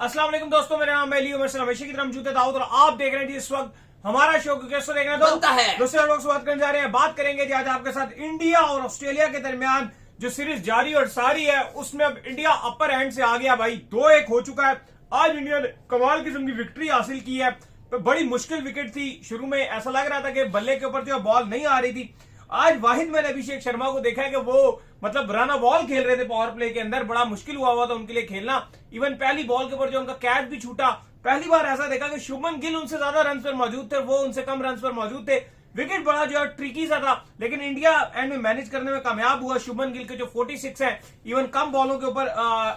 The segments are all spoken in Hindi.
अस्सलाम वालेकुम दोस्तों, मेरा नाम है लियो मर्सल हमेशा की तरह मौजूद है दाऊद और आप देख रहे हैं जी इस वक्त हमारा शो कैसे देखना बनता है। दूसरे लोग से बात करने जा रहे हैं। बात करेंगे जी आज आपके साथ इंडिया और ऑस्ट्रेलिया के दरमियान जो सीरीज जारी और सारी है उसमें अब इंडिया अपर एंड से आ गया भाई। 2-1 हो चुका है। आज इंडिया ने कमाल किस्म की विक्ट्री हासिल की है। तो बड़ी मुश्किल विकेट थी, शुरू में ऐसा लग रहा था कि बल्ले के ऊपर जो बॉल नहीं आ रही थी। आज वाहिद मैंने अभिषेक शर्मा को देखा है कि वो मतलब रन बॉल खेल रहे थे पावर प्ले के अंदर। बड़ा मुश्किल हुआ था उनके लिए खेलना। इवन पहली बॉल के ऊपर जो उनका कैच भी छूटा, पहली बार ऐसा देखा कि शुभमन गिल उनसे ज्यादा रन पर मौजूद थे, वो उनसे कम रन पर मौजूद थे। विकेट बड़ा जो है ट्रिकी सा था, लेकिन इंडिया एंड में मैनेज करने में कामयाब हुआ। शुभमन गिल के जो 46 है, इवन कम बॉलों के ऊपर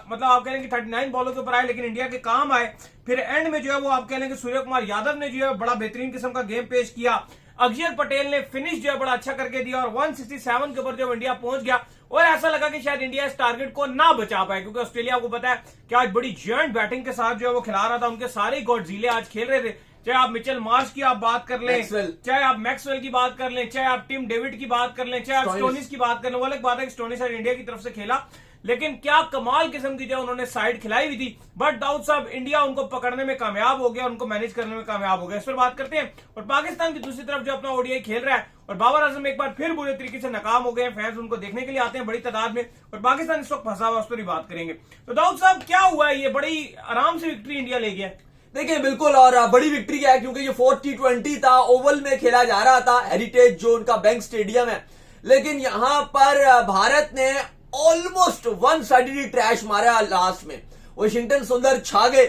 मतलब आप कह लेंगे 39 बॉलों के ऊपर आए, लेकिन इंडिया के काम आए। फिर एंड में जो है वो आप कह लेंगे सूर्य कुमार यादव ने जो है बड़ा बेहतरीन किस्म का गेम पेश किया। अक्षर पटेल ने फिनिश जो है बड़ा अच्छा करके दिया और 167 के ऊपर जब इंडिया पहुंच गया और ऐसा लगा कि शायद इंडिया इस टारगेट को ना बचा पाए, क्योंकि ऑस्ट्रेलिया को पता है कि आज बड़ी जॉइंट बैटिंग के साथ जो है वो खिला रहा था। उनके सारे गॉडजिले आज खेल रहे थे, चाहे आप मिचेल मार्श की आप बात कर लें, चाहे आप मैक्सवेल की बात कर लें, चाहे आप टिम डेविड की बात कर लें, चाहे आप स्टोनिस की बात कर लें। वो अलग बात है कि स्टोनिस आज इंडिया की तरफ से खेला, लेकिन क्या कमाल किस्म की जो उन्होंने साइड खिलाई हुई थी। बट दाऊद साहब इंडिया उनको पकड़ने में कामयाब हो गया, उनको मैनेज करने में कामयाब हो गया। इस पर बात करते हैं। और पाकिस्तान की दूसरी तरफ जो अपना ओडीआई खेल रहा है और बाबर आजम एक बार फिर बुरे तरीके से नाकाम हो गए। फैंस उनको देखने के लिए आते हैं बड़ी तादाद में और पाकिस्तान इस वक्त फंसा हुआ, उस पर ही बात करेंगे। तो दाऊद साहब क्या हुआ है, ये बड़ी आराम से विक्ट्री इंडिया ले गया। देखिए बिल्कुल, और बड़ी विक्ट्री है क्योंकि ये 4th T20 था, ओवल में खेला जा रहा था, हेरिटेज जो उनका बैंक स्टेडियम है। लेकिन यहां पर भारत ने ऑलमोस्ट वन साइडेडली ट्रैश मारा लास्ट में। वाशिंगटन सुंदर छा गए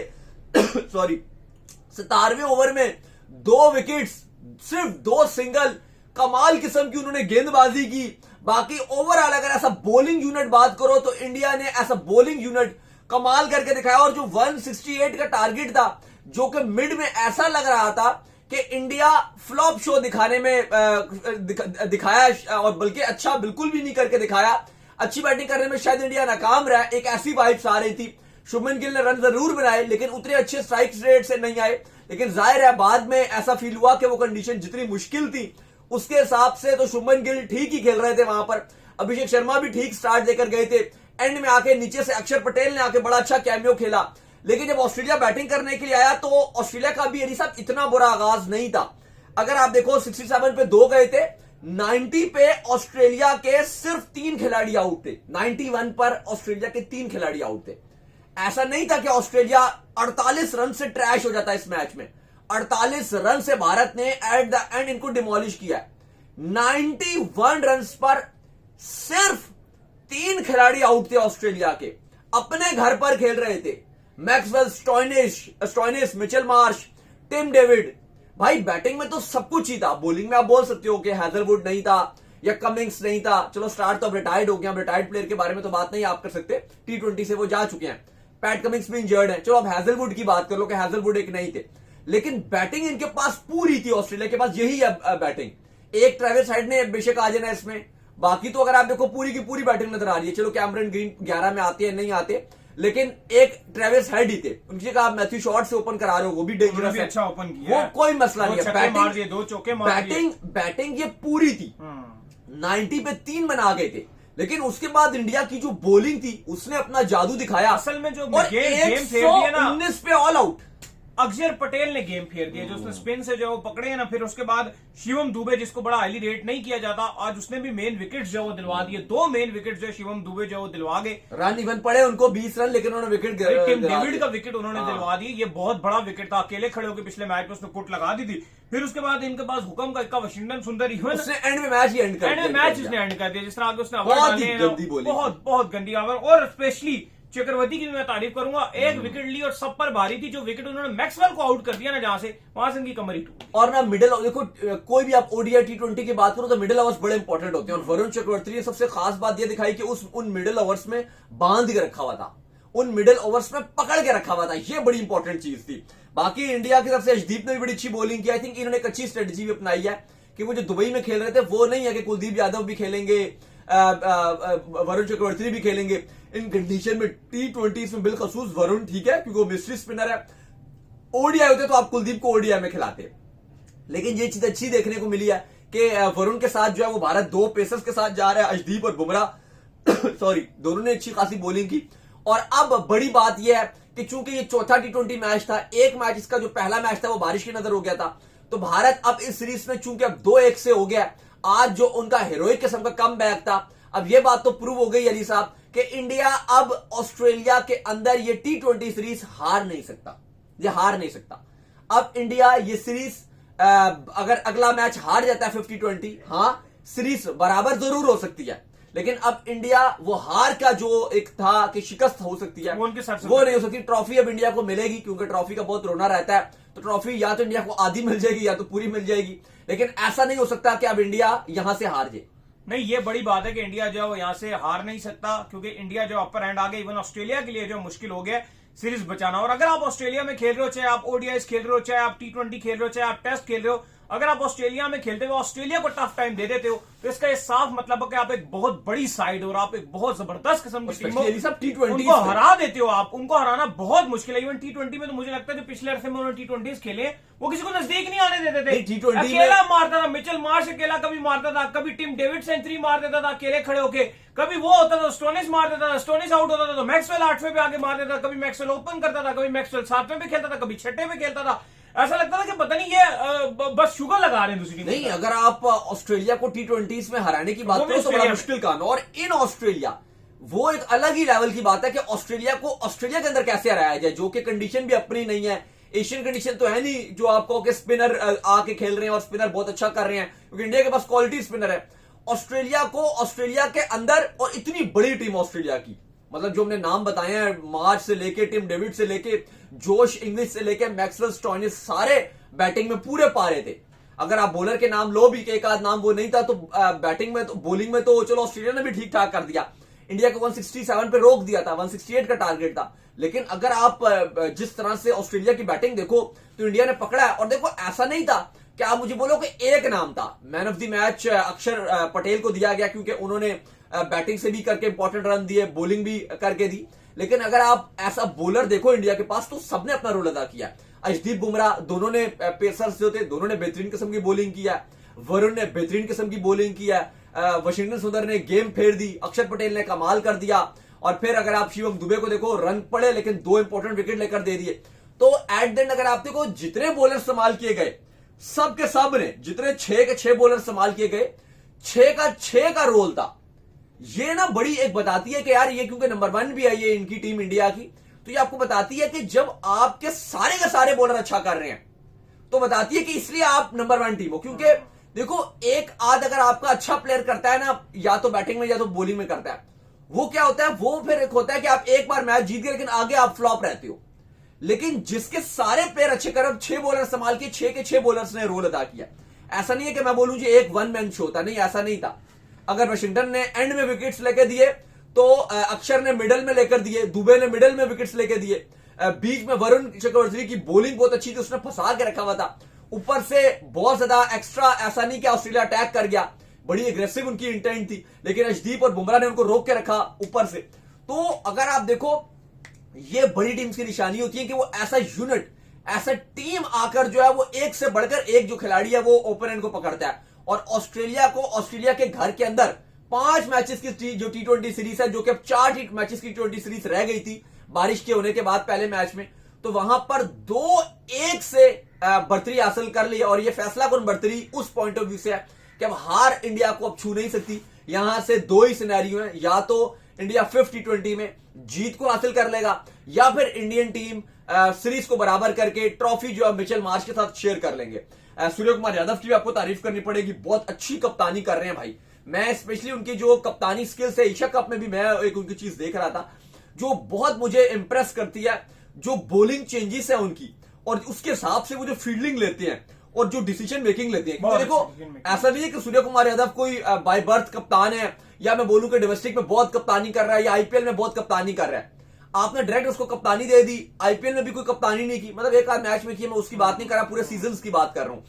सॉरी 17वें ओवर में 2 विकेट्स, सिर्फ 2 सिंगल, कमाल किस्म की उन्होंने गेंदबाजी की। बाकी ओवरऑल अगर ऐसा बॉलिंग यूनिट बात करो तो इंडिया ने ऐसा बॉलिंग यूनिट कमाल करके दिखाया। और जो 168 का टारगेट था, जो कि मिड में ऐसा लग रहा था कि इंडिया फ्लॉप शो दिखाने में दिखाया, और बल्कि अच्छा बिल्कुल भी नहीं करके दिखाया। अच्छी बैटिंग करने में शायद इंडिया नाकाम रहा। एक ऐसी वाइब्स आ रही थी, शुभमन गिल ने रन जरूर बनाए लेकिन उतने अच्छे स्ट्राइक रेट से नहीं आए। लेकिन जाहिर है बाद में ऐसा फील हुआ कि वो कंडीशन जितनी मुश्किल थी उसके हिसाब से तो शुभमन गिल ठीक ही खेल रहे थे वहां पर। अभिषेक शर्मा भी ठीक स्टार्ट देकर गए थे। एंड में आके नीचे से अक्षर पटेल ने आके बड़ा अच्छा कैमियो खेला। लेकिन जब ऑस्ट्रेलिया बैटिंग करने के लिए आया तो ऑस्ट्रेलिया का भी साहब इतना बुरा आगाज नहीं था। अगर आप देखो 67 पे 2 गए थे, 90 पे ऑस्ट्रेलिया के सिर्फ 3 खिलाड़ी आउट थे। 91 पर ऑस्ट्रेलिया के 3 खिलाड़ी आउट थे। ऐसा नहीं था कि ऑस्ट्रेलिया 48 रन से ट्रैश हो जाता इस मैच में। 48 रन से भारत ने एट द एंड इनको डिमोलिश किया। 91 रन पर सिर्फ 3 खिलाड़ी आउट थे ऑस्ट्रेलिया के, अपने घर पर खेल रहे थे। Maxwell, Stoinis, Mitchell Marsh, Tim David. भाई बैटिंग में तो सब कुछ ही था। बॉलिंग में आप बोल सकते हो कि हैजलवुड नहीं था या कमिंग्स नहीं था। चलो स्टार तो अब रिटायर्ड हो गया, रिटायर्ड प्लेयर के बारे में तो बात नहीं आप कर सकते, T20 से वो जा चुके हैं। पैट कमिंग्स भी इंजर्ड है। चलो अब हैजलवुड की बात कर लो कि हैजलवुड एक नहीं थे, लेकिन बैटिंग इनके पास पूरी थी। ऑस्ट्रेलिया के पास यही है बैटिंग। एक ट्रेविस हेड ने बेशक आ जाना इसमें, बाकी तो अगर आप देखो पूरी की पूरी बैटिंग नजर आ रही है। चलो कैमरन ग्रीन 11 में आते हैं नहीं आते, लेकिन एक ट्रेविस हेड ही थे। उनकी जगह आप मैथ्यू शॉर्ट से ओपन करा रहे हो, वो भी डेंजरस है, अच्छा ओपन किया, वो कोई मसला नहीं है। बैटिंग ये पूरी थी। 90 पे 3 बना गए थे, लेकिन उसके बाद इंडिया की जो बॉलिंग थी उसने अपना जादू दिखाया। असल में जो गेम फेर दिया ना, 19 पे ऑल आउट। अक्षर पटेल ने गेम फेर दिया, जो उसने स्पिन से जो वो पकड़े हैं ना। फिर उसके बाद शिवम दुबे, जिसको बड़ा हाईली रेट नहीं किया जाता, आज उसने भी मेन विकेट्स जो वो दिलवा दिए। 2 मेन विकेट्स जो शिवम दुबे जो वो दिलवा गए। रन इवन पड़े उनको 20 रन, लेकिन उन्होंने विकेट टिम डेविड का विकेट उन्होंने दिलवा दिया। ये बहुत बड़ा विकेट था, अकेले खड़े होकर पिछले मैच में उसने पुट लगा दी थी। फिर उसके बाद इनके पास हुक्म का इक्का वाशिंगटन सुंदर उसने एंड में मैच ही एंड कर दिया। जिस तरह आगे उसने ओवर डाले, बहुत गंदी ओवर। और स्पेशली चक्रवर्ती की भी मैं तारीफ करूंगा, एक विकेट ली और सब पर भारी थी। जो विकेट उन्होंने मैक्सवेल को आउट कर दिया ना, जहां से वहां से इनकी कमर ही टूटी। और ना मिडिल, देखो कोई भी आप ओडीआई T20 की बात करो तो मिडिल ओवर्स बड़े इंपॉर्टेंट होते हैं। और वरुण चक्रवर्ती ने सबसे खास बात यह दिखाई कि उन मिडिल ओवर्स में बांध के रखा हुआ था, उन मिडिल ओवर्स में पकड़ के रखा हुआ था। ये बड़ी इंपॉर्टेंट चीज थी। बाकी इंडिया की तरफ से अर्शदीप ने भी बड़ी अच्छी बॉलिंग की। आई थिंक इन्होंने एक अच्छी स्ट्रेटेजी भी अपनाई है कि वो जो दुबई में खेल रहे थे वो नहीं है कि कुलदीप यादव भी खेलेंगे, वरुण चक्रवर्ती भी खेलेंगे। इन कंडीशन में T20 में बिलखसूस वरुण ठीक है क्योंकि वो मिस्ट्री स्पिनर है। ओडीआई होते तो आप कुलदीप को ओडीआई में खिलाते। लेकिन ये चीज अच्छी देखने को मिली है कि वरुण के साथ जो है वो भारत 2 पेसर्स के साथ जा रहा है, अर्शदीप और बुमराह सॉरी, दोनों ने अच्छी खासी बॉलिंग की। और अब बड़ी बात यह है कि चूंकि ये चौथा टी20 मैच था, एक मैच इसका जो पहला मैच था वो बारिश की नजर हो गया था, तो भारत अब इस सीरीज में चूंकि अब 2-1 से हो गया, आज जो उनका हीरोइक किस्म का कमबैक था, अब ये बात तो प्रूव हो गई अली साहब कि इंडिया अब ऑस्ट्रेलिया के अंदर ये टी20 सीरीज हार नहीं सकता, ये हार नहीं सकता। अब इंडिया ये सीरीज अगर अगला मैच हार जाता है 50-20, हाँ सीरीज बराबर जरूर हो सकती है, लेकिन अब इंडिया वो हार का जो एक था कि शिकस्त हो सकती है वो उनके साथ वो नहीं हो सकती। ट्रॉफी अब इंडिया को मिलेगी, क्योंकि ट्रॉफी का बहुत रोना रहता है, तो ट्रॉफी या तो इंडिया को आधी मिल जाएगी या तो पूरी मिल जाएगी, लेकिन ऐसा नहीं हो सकता कि अब इंडिया यहां से हार जाए। नहीं, ये बड़ी बात है कि इंडिया जो यहां से हार नहीं सकता, क्योंकि इंडिया जो अपर हैंड आ गया, इवन ऑस्ट्रेलिया के लिए जो मुश्किल हो गया सीरीज बचाना। और अगर आप ऑस्ट्रेलिया में खेल रहे हो, चाहे आप ओडीआई खेल रहे हो, चाहे आप टी20 खेल रहे हो, चाहे आप टेस्ट खेल रहे हो, अगर आप ऑस्ट्रेलिया में खेलते हुए ऑस्ट्रेलिया को टफ टाइम दे देते हो, तो इसका ये साफ मतलब है कि आप एक बहुत बड़ी साइड और आप एक बहुत जबरदस्त किस्म की टीम हो, उनको हरा देते हो आप। उनको हराना बहुत मुश्किल है। इवन टी20 में तो मुझे लगता है जो पिछले अरसे में उन्होंने टी20 खेले वो किसी को नजदीक नहीं आने देते थे। टी20 अकेला मारता था, मिचेल मार्श अकेला कभी मारता था, कभी टिम डेविड सेंचुरी मार देता था अकेले खड़े होके, कभी वो होता था स्टोनिस मार देता था, स्टोनिस आउट होता था तो मैक्सवेल 8वें पे आगे मार देता था, कभी मैक्सवेल ओपन करता था, कभी मैक्सवेल 7वें पे खेलता था, कभी 6ठे पे खेलता था। ऐसा लगता था कि पता नहीं ये बस शुगर लगा रहे हैं दूसरी टीम नहीं, अगर आप ऑस्ट्रेलिया को टी20 में हराने की बात करो तो बड़ा मुश्किल काम है। और इन ऑस्ट्रेलिया वो एक अलग ही लेवल की बात है कि ऑस्ट्रेलिया को ऑस्ट्रेलिया के अंदर कैसे हराया जाए, जो कि कंडीशन भी अपनी नहीं है, एशियन कंडीशन तो है नहीं जो आपको कि स्पिनर आके खेल रहे हैं और स्पिनर बहुत अच्छा कर रहे हैं, क्योंकि इंडिया के पास क्वालिटी स्पिनर है। ऑस्ट्रेलिया को ऑस्ट्रेलिया के अंदर, और इतनी बड़ी टीम ऑस्ट्रेलिया की, मतलब जो हमने नाम बताए हैं, मार्च से लेके टिम डेविड से लेके जोश इंग्लिश से लेके मैक्सवेल स्टोनिस, सारे बैटिंग में पूरे पारे थे। अगर आप बॉलर के नाम लो भी, एक आध नाम वो नहीं था, तो बैटिंग में तो बॉलिंग में तो चलो ऑस्ट्रेलिया ने भी ठीक ठाक कर दिया, इंडिया को 167 पे रोक दिया था, 168 का टारगेट था। लेकिन अगर आप जिस तरह से ऑस्ट्रेलिया की बैटिंग देखो तो इंडिया ने पकड़ा है। और देखो ऐसा नहीं था कि आप मुझे बोलो कि एक नाम था, मैन ऑफ द मैच अक्षर पटेल को दिया गया, क्योंकि उन्होंने बैटिंग से भी करके इंपॉर्टेंट रन दिए, बॉलिंग भी करके दी। लेकिन अगर आप ऐसा बॉलर देखो इंडिया के पास, तो सबने अपना रोल अदा किया। अर्शदीप बुमराह, दोनों ने पेसर्स जो थे, दोनों ने बेहतरीन किस्म की बॉलिंग किया, वरुण ने बेहतरीन किस्म की बॉलिंग किया, वशिंगटन सुंदर ने गेम फेर दी, अक्षर पटेल ने कमाल कर दिया। और फिर अगर आप शिवम दुबे को देखो, रन पड़े लेकिन 2 इंपॉर्टेंट विकेट लेकर दे दिए। तो एट द एंड अगर आप देखो जितने बॉलर इस्तेमाल किए गए, सब के सब ने, जितने 6 के 6 बॉलर इस्तेमाल किए गए, 6 का 6 का रोल था। ये ना बड़ी एक बताती है कि यार ये, क्योंकि नंबर 1 भी है ये इनकी टीम इंडिया की, तो ये आपको बताती है कि जब आपके सारे के सारे बॉलर अच्छा कर रहे हैं तो बताती है कि इसलिए आप नंबर 1 टीम हो। क्योंकि देखो एक आध अगर आपका अच्छा प्लेयर करता है ना, या तो बैटिंग में या तो बॉलिंग में करता है, वो क्या होता है, वो फिर एक होता है कि आप एक बार मैच जीत गए लेकिन आगे आप फ्लॉप रहते हो। लेकिन जिसके सारे प्लेयर अच्छे कर, 6 बॉलर इस्तेमाल किए, 6 के 6 बॉलर्स ने रोल अदा किया। ऐसा नहीं है कि मैं बोलूं जी एक 1 मैन शो था, नहीं ऐसा नहीं था। अगर वाशिंगटन ने एंड में विकेट्स लेकर दिए तो अक्षर ने मिडल में लेकर दिए, दुबे ने मिडल में विकेट्स लेकर दिए, बीच में वरुण चक्रवर्ती की बॉलिंग बहुत अच्छी थी, उसने फंसा के रखा हुआ था, ऊपर से बहुत ज्यादा एक्स्ट्रा, ऐसा नहीं कि ऑस्ट्रेलिया अटैक कर गया, बड़ी एग्रेसिव उनकी इंटेंट थी, लेकिन अर्शदीप और बुमराह ने उनको रोक के रखा ऊपर से। तो अगर आप देखो ये बड़ी टीम्स की निशानी होती है कि वो ऐसा यूनिट, ऐसा टीम आकर जो है वो एक से बढ़कर एक जो खिलाड़ी है वो ओपोनेंट को पकड़ता है। और ऑस्ट्रेलिया को, ऑस्ट्रेलिया के घर के अंदर 5 मैचेस की जो टी20 सीरीज है, जो कि अब 4 मैचेस की टी20 सीरीज रह गई थी बारिश के होने के बाद पहले मैच में, तो वहां पर 2-1 से बढ़तरी हासिल कर ली। और ये फैसला कौन बढ़तरी उस पॉइंट ऑफ व्यू से है कि अब हार इंडिया को अब छू नहीं सकती। यहां से 2 ही सिनेरियो है, या तो इंडिया 5 टी20 में जीत को हासिल कर लेगा, या फिर इंडियन टीम सीरीज को बराबर करके ट्रॉफी जो है मिचेल मार्श के साथ शेयर कर लेंगे। सूर्य कुमार यादव की भी आपको तारीफ करनी पड़ेगी, बहुत अच्छी कप्तानी कर रहे हैं भाई। मैं स्पेशली उनकी जो कप्तानी स्किल्स है, एशिया कप में भी मैं एक उनकी चीज देख रहा था जो बहुत मुझे इंप्रेस करती है, जो बॉलिंग चेंजेस है उनकी, और उसके हिसाब से वो जो फील्डिंग लेते हैं और जो डिसीजन मेकिंग लेते हैं। क्योंकि देखो ऐसा नहीं है कि सूर्य कुमार यादव कोई बाय बर्थ कप्तान है, या मैं बोलूं कि डोमेस्टिक में बहुत कप्तानी कर रहा है या आईपीएल में बहुत कप्तानी कर रहा है। आपने डायरेक्ट उसको कप्तानी दे दी, आईपीएल में भी कोई कप्तानी नहीं की, मतलब एक आध मैच में की, मैं उसकी बात नहीं कर रहा, पूरे सीजन की बात कर रहा हूं।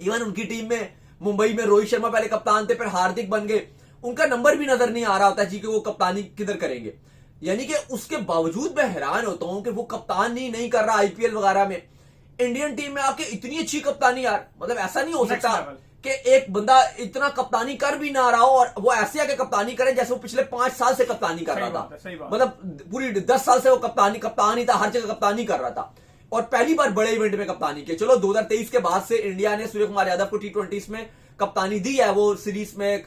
इवन उनकी टीम में मुंबई में रोहित शर्मा पहले कप्तान थे, फिर हार्दिक बन गए, उनका नंबर भी नजर नहीं आ रहा होता जी कि वो कप्तानी किधर करेंगे। यानी कि उसके बावजूद मैं हैरान होता हूं कि वो कप्तानी नहीं कर रहा आईपीएल वगैरह में, इंडियन टीम में आके इतनी अच्छी कप्तानी यार, मतलब ऐसा नहीं हो सकता कि एक बंदा इतना कप्तानी कर भी ना रहा हो और वो ऐसे आके कप्तानी करे जैसे वो पिछले 5 साल से कप्तानी कर रहा था। सही बात। मतलब पूरी 10 साल से वो कप्तान ही था, हर जगह कप्तानी कर रहा था और पहली बार बड़े इवेंट में कप्तानी की। चलो 2023 के बाद से इंडिया ने सूर्य कुमार यादव को T20 में कप्तानी दी है, वो सीरीज में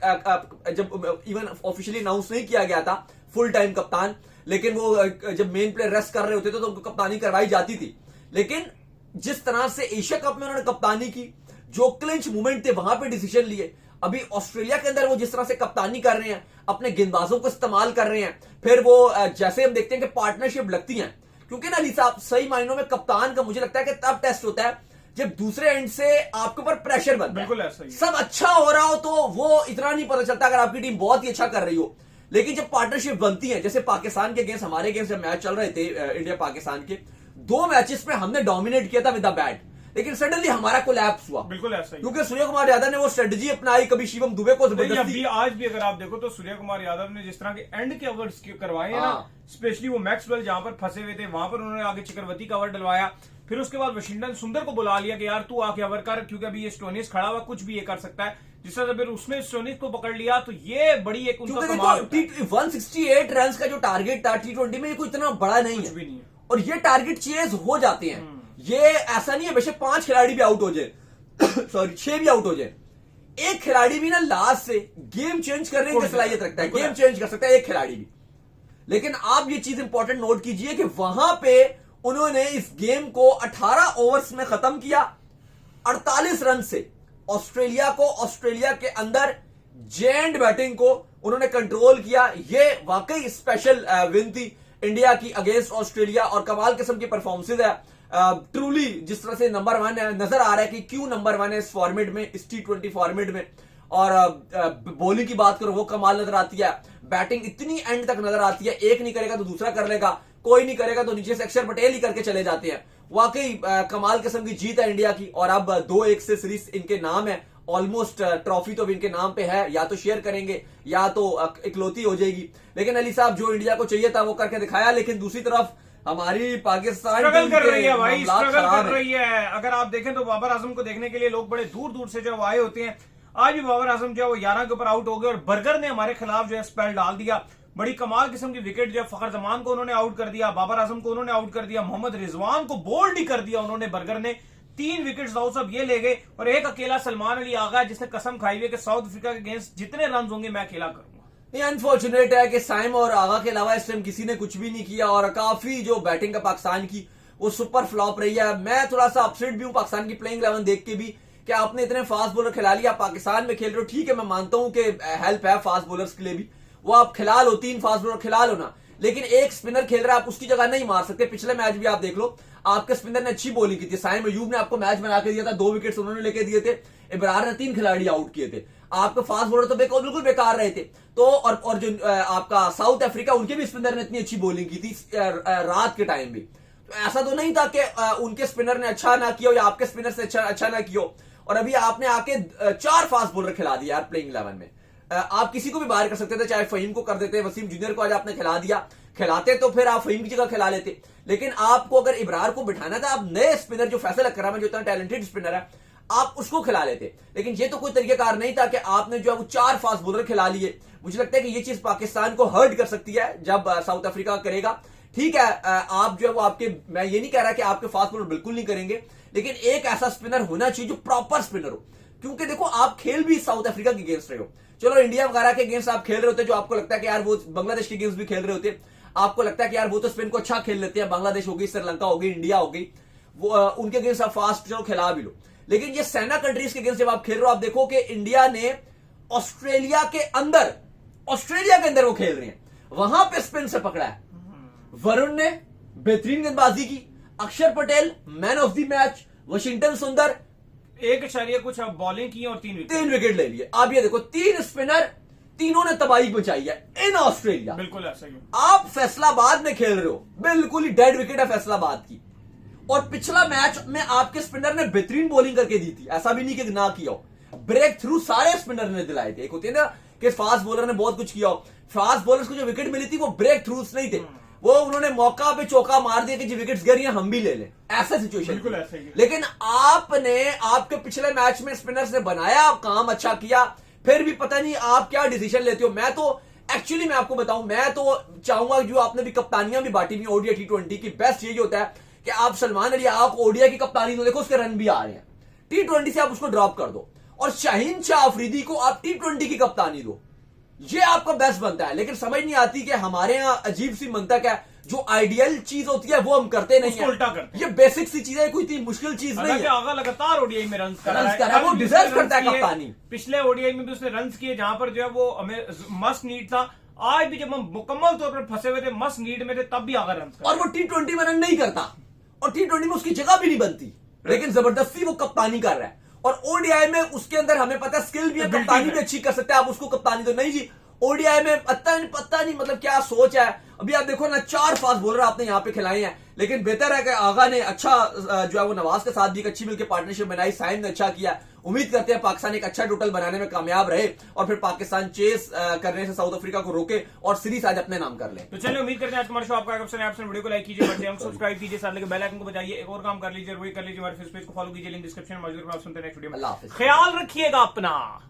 जब इवन ऑफिशियली अनाउंस नहीं किया गया था फुल टाइम कप्तान, लेकिन वो जब मेन प्लेयर रेस्ट कर रहे होते थे तो उनको कप्तानी करवाई जाती थी। लेकिन जिस तरह से एशिया कप में उन्होंने कप्तानी की, जो क्लिंच मूवमेंट थे वहां पे डिसीजन लिए, अभी ऑस्ट्रेलिया के अंदर वो जिस तरह से कप्तानी कर रहे हैं, अपने गेंदबाजों को इस्तेमाल कर रहे हैं, फिर वो जैसे हम देखते हैं कि पार्टनरशिप लगती है, क्योंकि ना अली साहब सही मायनों में कप्तान का मुझे लगता है कि तब टेस्ट होता है जब दूसरे एंड से आपके ऊपर प्रेशर बनता है। बिल्कुल ऐसा ही। सब अच्छा हो रहा हो तो वो इतना नहीं पता चलता अगर आपकी टीम बहुत ही अच्छा कर रही हो, लेकिन जब पार्टनरशिप बनती है, जैसे पाकिस्तान के अगेंस्ट हमारे अगेंस्ट जब मैच चल रहे थे इंडिया पाकिस्तान के, 2 मैचेस में हमने डोमिनेट किया था विद द बैट, लेकिन सडनली हमारा कोलैप्स हुआ। बिल्कुल ऐसा ही। क्योंकि सूर्य कुमार यादव ने वो स्ट्रेटजी अपनाई, कभी शिवम दुबे को नहीं, जबरदस्ती। आज भी अगर आप देखो तो सूर्य कुमार यादव ने जिस तरह के एंड के ओवर्स करवाए हैं ना, हाँ। स्पेशली वो मैक्सवेल जहां पर फंसे हुए थे वहां पर उन्होंने आगे चक्रवर्ती का ओवर डलवाया, फिर उसके बाद वाशिंगटन सुंदर को बुला लिया कि यार तू आके ओवर कर, क्योंकि अभी ये स्टोनिस खड़ा हुआ कुछ भी ये कर सकता है, जिस तरह से फिर उसने स्टोनिस को पकड़ लिया, तो ये बड़ी एक उनका क्योंकि कमाल देखो 168 रन का जो टारगेट था T20 में, ये कोई इतना बड़ा नहीं कुछ भी है नहीं है। और ये टारगेट चेज हो जाते हैं। ये ऐसा नहीं है बेशक 5 खिलाड़ी भी आउट हो जाए सॉरी 6 भी आउट हो जाए, एक खिलाड़ी भी ना लास्ट से गेम चेंज करने की सलाहियत रखता है, गेम चेंज कर सकता है एक खिलाड़ी भी। लेकिन आप ये चीज इंपॉर्टेंट नोट कीजिए कि वहां पे उन्होंने इस गेम को 18 ओवर्स में खत्म किया, 48 रन से ऑस्ट्रेलिया के अंदर जेंट बैटिंग को उन्होंने कंट्रोल किया। ये वाकई स्पेशल विन थी इंडिया की अगेंस्ट ऑस्ट्रेलिया और कमाल किस्म की परफॉर्मेंसेज है। ट्रूली जिस तरह से नंबर 1 है, नजर आ रहा है कि क्यों नंबर 1 है इस फॉर्मेट में, इस T20 फॉर्मेट में। और बॉलिंग की बात करो वो कमाल नजर आती है, बैटिंग इतनी एंड तक नजर आती है, एक नहीं करेगा तो दूसरा कर लेगा, कोई नहीं करेगा तो नीचे से अक्षर पटेल ही करके चले जाते हैं। वाकई कमाल किस्म की जीत है इंडिया की और अब 2-1 से सीरीज इनके नाम है, ऑलमोस्ट ट्रॉफी तो इनके नाम पे है, या तो शेयर करेंगे या तो इकलौती हो जाएगी। लेकिन अली साहब जो इंडिया को चाहिए था वो करके दिखाया, लेकिन दूसरी तरफ हमारी पाकिस्तान स्ट्रगल कर रही है भाई, स्ट्रगल कर रही है। अगर आप देखें तो बाबर आजम को देखने के लिए लोग बड़े दूर दूर से जो आए होते हैं, आज भी बाबर आजम जो है वो 11 के ऊपर आउट हो गए और बर्गर ने हमारे खिलाफ जो है स्पेल डाल दिया। बड़ी कमाल किस्म की विकेट जो है, फखर जमान को उन्होंने आउट कर दिया, बाबर आजम को उन्होंने आउट कर दिया, मोहम्मद रिजवान को बोल्ड ही कर दिया उन्होंने बर्गर ने। 3 विकेट दाऊद साहब ये ले गए और एक अकेला सलमान अली आगा जिसने कसम खाई हुई कि साउथ अफ्रीका के अगेंस्ट जितने रन होंगे मैं अकेला करूंगा। ये अनफॉर्चुनेट है कि साइम और आगा के अलावा इस टाइम किसी ने कुछ भी नहीं किया और काफी जो बैटिंग का पाकिस्तान की वो सुपर फ्लॉप रही है। मैं थोड़ा सा अपसेट भी हूं पाकिस्तान की प्लेइंग 11 देख के भी कि आपने इतने फास्ट बॉलर खिला लिया, पाकिस्तान में खेल रहे हो, ठीक है मैं मानता हूं कि हेल्प है फास्ट बॉलर्स के लिए भी, वो आप खिला लो, 3 फास्ट बॉलर खिला लो ना, लेकिन एक स्पिनर खेल रहा है आप उसकी जगह नहीं मार सकते। पिछले मैच भी आप देख लो, आपके स्पिनर ने अच्छी बॉलिंग की थी, साइम अयूब ने आपको मैच बना के दिया था, 2 विकेट्स उन्होंने लेके दिए थे, इब्रार ने 3 खिलाड़ी आउट किए थे, आपके फास्ट बॉलर तो बिल्कुल बेकार रहे थे। तो और जो आपका साउथ अफ्रीका, उनके भी स्पिनर ने इतनी अच्छी बॉलिंग की थी रात के टाइम भी, तो ऐसा तो नहीं था कि उनके स्पिनर ने अच्छा ना किया या आपके स्पिनर से अच्छा ना किया। और अभी आपने आके 4 फास्ट बॉलर खिला दिया यार प्लेइंग 11 में। आप किसी को भी बाहर कर सकते थे, चाहे फहीम को कर देते, वसीम जूनियर को आज आपने खिला दिया, खिलाते तो फिर आप फहीम की जगह खिला लेते, लेकिन आपको अगर इब्रार को बिठाना था, आप नए स्पिनर जो फैसल अकरम है जो इतना टैलेंटेड स्पिनर है, आप उसको खिला लेते। लेकिन ये तो कोई तरीकेकार नहीं था कि आपने जो है वो 4 फास्ट बॉलर खिला लिए। मुझे लगता है कि ये चीज पाकिस्तान को हर्ट कर सकती है जब साउथ अफ्रीका करेगा। ठीक है, आप जो है वो आपके, मैं ये नहीं कह रहा कि आपके फास्ट बॉलर बिल्कुल नहीं करेंगे, लेकिन एक ऐसा स्पिनर होना चाहिए जो प्रॉपर स्पिनर हो, क्योंकि देखो आप खेल भी साउथ अफ्रीका के अगेंस्ट रहे हो, चलो इंडिया वगैरह के अगेंस्ट आप खेल रहे होते जो आपको लगता है कि यार वो बांग्लादेश के अगेंस्ट भी खेल रहे होते, आपको लगता है कि यार वो तो स्पिन को अच्छा खेल लेते हैं, बांग्लादेश हो गई, श्रीलंका हो गई, इंडिया हो गई, वो उनके अगेंस्ट आप फास्ट चलो खिला भी लो। लेकिन ये सेना कंट्रीज के अगेंस्ट जब आप खेल रहे हो, आप देखो कि इंडिया ने ऑस्ट्रेलिया के अंदर वो खेल रहे हैं, वहां पे स्पिन से पकड़ा है। वरुण ने बेहतरीन गेंदबाजी की, अक्षर Patel man of the match, Washington सुंदर 1 कुछ बॉलिंग की और 3 विकेट ले लिए। आप ये देखो 3 स्पिनर, तीनों ने तबाही मचाई है इन ऑस्ट्रेलिया। बिल्कुल ऐसा ही। आप फैसलाबाद में खेल रहे हो, बिल्कुल ही डेड विकेट है फैसलाबाद की, और पिछला मैच में आपके स्पिनर ने बेहतरीन बॉलिंग करके दी थी, ऐसा भी नहीं कि ना किया हो, ब्रेक थ्रू सारे स्पिनर ने दिलाए थे। एक होती है ना कि फास्ट बॉलर ने बहुत कुछ किया हो, फास्ट बॉलर्स को जो विकेट मिली थी वो ब्रेक थ्रूज नहीं थे, वो उन्होंने मौका पे चौका मार दिया कि जी विकेट्स गिर रही हैं, हम भी ले लें, ऐसा सिचुएशन। बिल्कुल ऐसा ही है। लेकिन आपके पिछले मैच में स्पिनर्स ने बनाया, काम अच्छा किया, फिर भी पता नहीं आप क्या डिसीजन लेते हो। मैं तो एक्चुअली मैं आपको बताऊं, मैं तो चाहूंगा, जो आपने भी कप्तानियां भी बांटी हुई ओडीआई T20 की, बेस्ट यही होता है कि आप सलमान अली, आप ओडीआई की कप्तानी दो, देखो उसके रन भी आ रहे हैं, T20 से आप उसको ड्रॉप कर दो, और शाहीन शाह अफरीदी को आप T20 की कप्तानी दो, ये आपका बेस्ट बनता है। लेकिन समझ नहीं आती कि हमारे यहां अजीब सी मंतक है, जो आइडियल चीज होती है वो हम करते नहीं उसको है, उल्टा करते हैं। ये बेसिक सी चीज है, कोई इतनी मुश्किल चीज नहीं है। आगा लगातार ओडीआई में रन कर रन्स कर रहा रहा है, वो कल भी डिजर्व उसने करता है रन्स किए, कप्तानी। पिछले ओडीआई में भी उसने रन किए जहां पर जो है वो हमें मस्ट नीड था। आज भी जब हम मुकम्मल तौर पर फंसे हुए थे, मस्ट नीड में थे, तब भी आगा रन और वो T20 में रन नहीं करता, और T20 में उसकी जगह भी नहीं बनती, लेकिन जबरदस्ती वो कप्तानी कर रहा है। और ओडीआई में उसके अंदर हमें पता स्किल भी है, Ability कप्तानी है। भी अच्छी कर सकता है, आप उसको कप्तानी तो नहीं जी। ओडीआई में पता नहीं मतलब क्या सोच है। अभी आप देखो ना, 4 फास्ट बॉलर आपने यहाँ पे खिलाए हैं, लेकिन बेहतर है कि आगा ने अच्छा जो है वो नवाज के साथ भी एक अच्छी मिलकर पार्टनरशिप बनाई, साइम ने अच्छा किया। उम्मीद करते हैं पाकिस्तान एक अच्छा टोटल बनाने में कामयाब रहे, और फिर पाकिस्तान चेस करने से साउथ अफ्रीका को रोके और सीरीज आज अपने नाम कर ले। तो चलिए, उम्मीद करते हैं आज हमारा शो आपका पसंद है। आपसे वीडियो को लाइक कीजिए, बढ़ते हैं सब्सक्राइब कीजिए, साथ लेकर बेल आइकन को बजाइए। एक और काम कर लीजिए, वही कर लीजिए, हमारे फेस पेज को फॉलो कीजिए, लिंक डिस्क्रिप्शन में मौजूद है। आप सुनते हैं नेक्स्ट वीडियो में। अल्लाह हाफिज। ख्याल रखिएगा अपना।